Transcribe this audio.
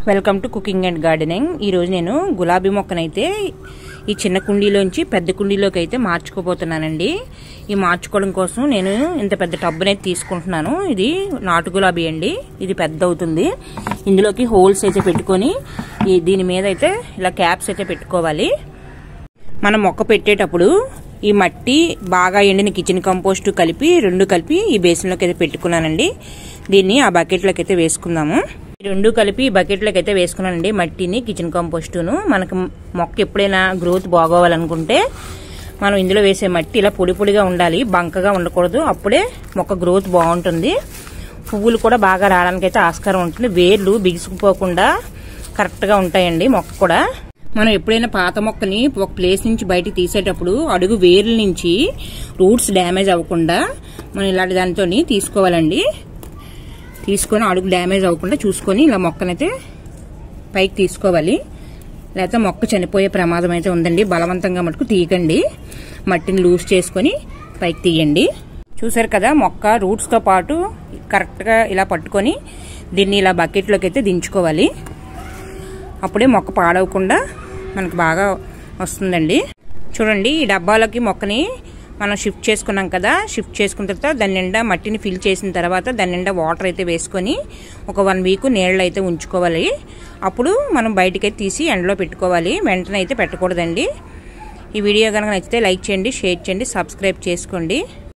Welcome to cooking and gardening. ఈరోజు నేను గులాబీ మొక్కనైతే ఈ చిన్న కుండీలోంచి పెద్ద కుండీలోకి అయితే మార్చుకోబోతున్నానండి. ఈ మార్చుకోవడం కోసం నేను ఇంత పెద్ద టబ్బునైతే తీసుకుంటున్నాను. ఇది నాటు గులాబీ అండి. ఇది పెద్ద అవుతుంది. ఇందులోకి హోల్స్ అయితే పెట్టుకొని దీని మీద అయితే ఇలా క్యాప్స్ అయితే పెట్టుకోవాలి. మనం మొక్క పెట్టేటప్పుడు ఈ మట్టి బాగా ఎండిన కిచెన్ కంపోస్ట్ కలిపి ఈ బేసిన్లోకి అయితే పెట్టుకున్నానండి. దీన్ని ఆ బకెట్లోకి అయితే వేసుకుందాము. రెండు కలిపి ఈ బకెట్లోకి అయితే వేసుకున్నానండి. మట్టిని కిచెన్ కంపోస్టును. మనకు మొక్క ఎప్పుడైనా గ్రోత్ బాగోవాలనుకుంటే మనం ఇందులో వేసే మట్టి ఇలా పొడి పొడిగా ఉండాలి, బంకగా ఉండకూడదు. అప్పుడే మొక్క గ్రోత్ బాగుంటుంది. పువ్వులు కూడా బాగా రావడానికి అయితే ఆస్కారం ఉంటుంది. వేర్లు బిగుసుకుపోకుండా కరెక్ట్గా ఉంటాయండి మొక్క కూడా. మనం ఎప్పుడైనా పాత మొక్కని ఒక ప్లేస్ నుంచి బయటికి తీసేటప్పుడు అడుగు వేర్ల నుంచి రూట్స్ డ్యామేజ్ అవ్వకుండా మనం ఇలాంటి దానితో తీసుకోవాలండి. తీసుకొని అడుగు డ్యామేజ్ అవ్వకుండా చూసుకొని ఇలా మొక్కనైతే పైకి తీసుకోవాలి. లేకపోతే మొక్క చనిపోయే ప్రమాదం అయితే ఉందండి. బలవంతంగా మటుకు తీయకండి. మట్టిని లూజ్ చేసుకొని పైకి తీయండి. చూసారు కదా, మొక్క రూట్స్తో పాటు కరెక్ట్గా ఇలా పట్టుకొని దీన్ని ఇలా బకెట్లోకి అయితే దించుకోవాలి. అప్పుడే మొక్క పాడవకుండా మనకు బాగా వస్తుందండి. చూడండి, ఈ డబ్బాలోకి మొక్కని మనం షిఫ్ట్ చేసుకున్నాం కదా. షిఫ్ట్ చేసుకున్న తర్వాత దాని నిండా మట్టిని ఫిల్ చేసిన తర్వాత దాని నిండా వాటర్ అయితే వేసుకొని ఒక 1 వీక్ నీళ్ళు అయితే ఉంచుకోవాలి. అప్పుడు మనం బయటకైతే తీసి ఎండలో పెట్టుకోవాలి. వెంటనే అయితే పెట్టకూడదండి. ఈ వీడియో కనుక నచ్చితే లైక్ చేయండి, షేర్ చేయండి, సబ్స్క్రైబ్ చేసుకోండి.